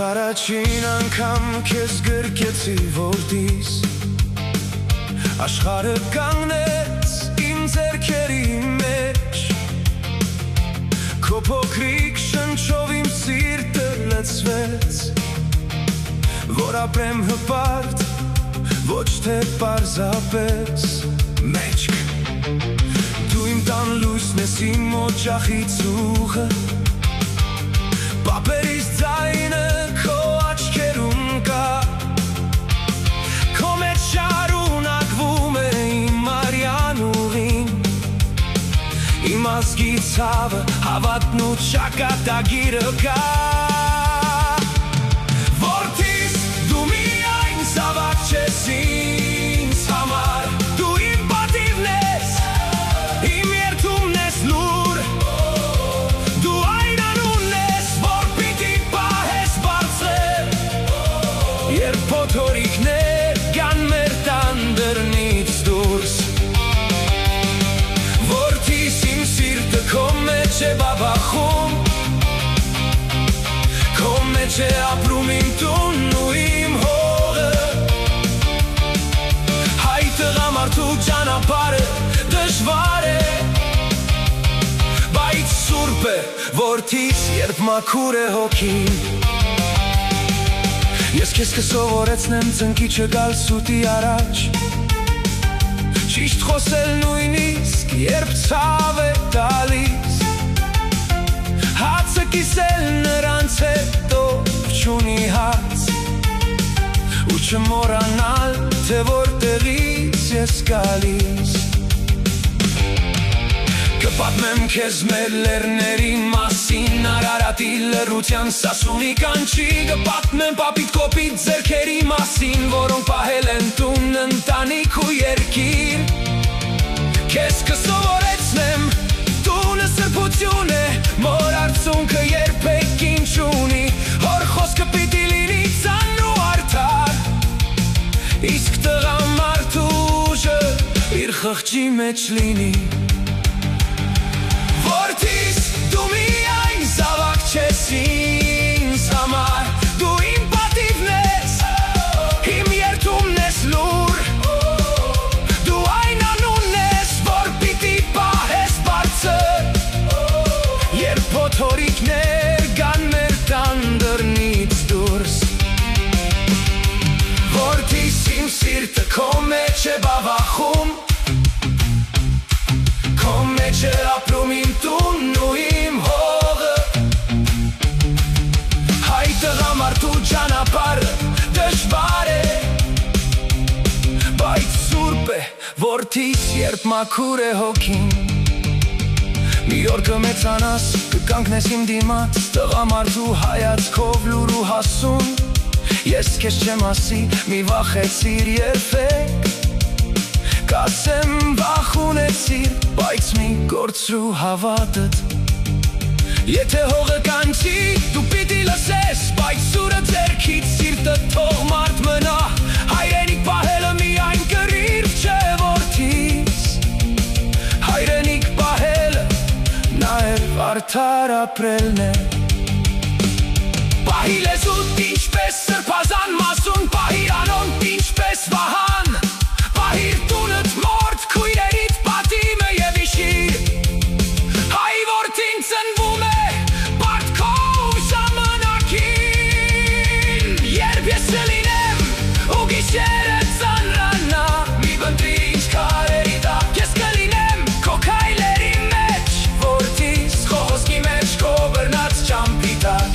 Առաջին անգամ քեզ գրկեցի որդիս Աշխարհը կանգնեց իմ ձեռքերի մեջ Քո փոքրիկ շնչով իմ սիրտը լցվեց Որ ապրեմ հպարտ, ոչ թե պարզապես մեջք Դու իմ տան լույսն ես իմ օջախի ծուխը Պապերիս ձայնը քո աչքերում կա Քո մեջ շարունակվում է իմ արյան ուղին Իմ ազգի ցավը, հավատն ու ճակատագիրը կա Որդիս, դու միայն զավակ չես ինձ համար Դու իմ պատիվն ես, իմ երդումն ես լուր Դու այն անունն ես, որ պիտի պահես բարձր Երբ փոթորիկներ կան մեր տան դռնից դուրս Որդիս, իմ սիրտը քո մեջ է բաբախում Քո մեջ է ապրում իմ տունն ու իմ հողը Հայ տղամարդու ճանապարհը դժվար է Բայց սուրբ է որդիս, երբ մաքուր է հոգին Ես քեզ կսովորեցնեմ ծնկի չգալ սուտի առաջ Ճիշտ խոսել նույնիսկ, երբ ցավ է տալիս Հացը կիսել նրանց հետո չունի հաց Ու չմոռանալ, թե որտեղից ես գալիս Կպատմեմ քեզ մեր լեռների մասին Արարատի լռության Սասունի կանչի Կպատմեմ պապիտ կոպիտ ձեռքերի մասին Որոնք պահել են տուն, ընտանիք ու երկիր Քեզ կսովորեցնեմ Տունը սրբություն է Մոր արցունքը երբեք չունի Հոր խոսքը պիտի լինի ծանր ու արդար Իսկ տղամարդու ուժը իր խղճի մեջ լինի Որդիս, դու միայն զավակ չես ինձ համար Դու իմ պատիվն ես, իմ երդումն ես լուր Դու այն անունն ես, որ պիտի պահես բարձր Երբ փոթորիկներ կան մեր տան դռնից դուրս Որդիս, իմ սիրտը քո մեջ է բաբախում Քո մեջ է ապրում իմ տունն ու իմ հողը Հայ տղամարդու ճանապարհը դժվար է Բայց սուրբ է որդիս, երբ մաքուր է հոգին Մի օր կմեծանաս, կկանգնես իմ դիմաց Տղամարդու հայացքով լուր ու հասուն Ես քեզ չեմ ասի, մի վախեցիր երբեք Կասեմ վախունեցիր, բայց մի գործրու հավատդ Եթե հողը կանչի, դու պիտի լսես Բայց սուրը ձեռքից սիրտը թող մարդ մնա Հայրենիք պահելը միայն կռիվ չէ որդիս Հայրենիք պահելը նաև արդար ապրելն է Պահի լեզուդ ինչպես սրբազան մասուն Պահիր անոնք ինչպես վահան Պահիր տունդ մորդ քույրերիդ պատիմը և իշիր Հայ որդին ծնվում է պարտքով ժամանակին Երբ ես լինեմ ու գիշերը ծանրանա Մի բնդրի ինչ քարերի տակ ես կլինեմ քո քայլերի մեջ Որդիս քո հոսքի մեջ քո բռնած ճամփի տակ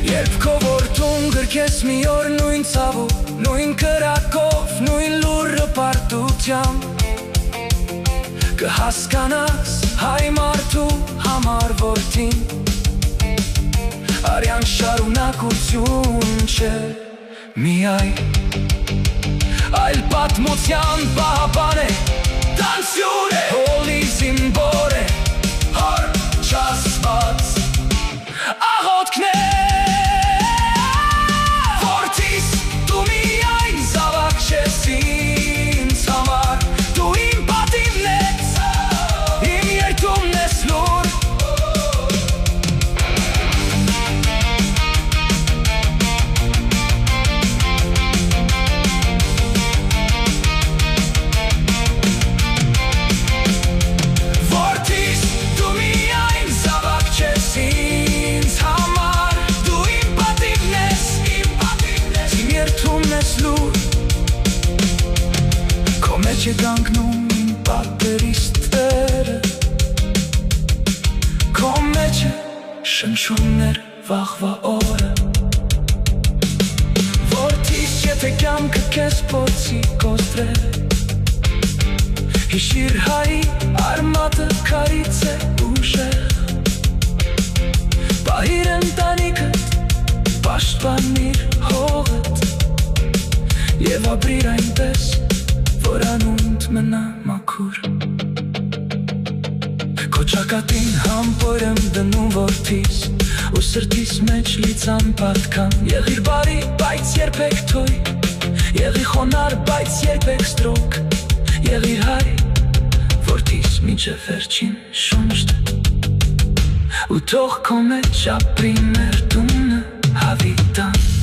Երբ քո որդուն գրկես մի օր նույն ցավով Նույն կրակով, նույն լուր հպարտությամբ Կհասկանաս հայ մարդու համար որդին Արյան շարունակություն չէ միայն Այլ պատմության պահապան է, տանցյուն է Հոլի զինվոր է, հոր չասված աղոտքն է Որդիս, դու միայն զավակ չես ինձ համար Դու իմ պատիվն ես, իմ երդումն ես լուր մեջ է կանգնում իմ պատերիս տերը, քո մեջ է շնչումներ վաղվա օրը, որդիս եթե կյանքը քեզ փորձի կոտրել, հիշիր հայի արմատը քարից է ուժեղ, պահիր ընտանիքդ, պաշտպանիր հողդ և ապրիր այնպես, որ անունդ մնա մաքուր։ Քո ճակատին համբույր եմ դնում որդիս, ու սրտիս մեջ լիցան պատկան, եղիր բարի, բայց երբեք թույ, եղիր խոնար, բայց երբեք ստրուկ, եղիր հայ, որդիս մինչև վերջին շունչդ, ու թող քո մեջ ապրի մեր տունը հավիտան։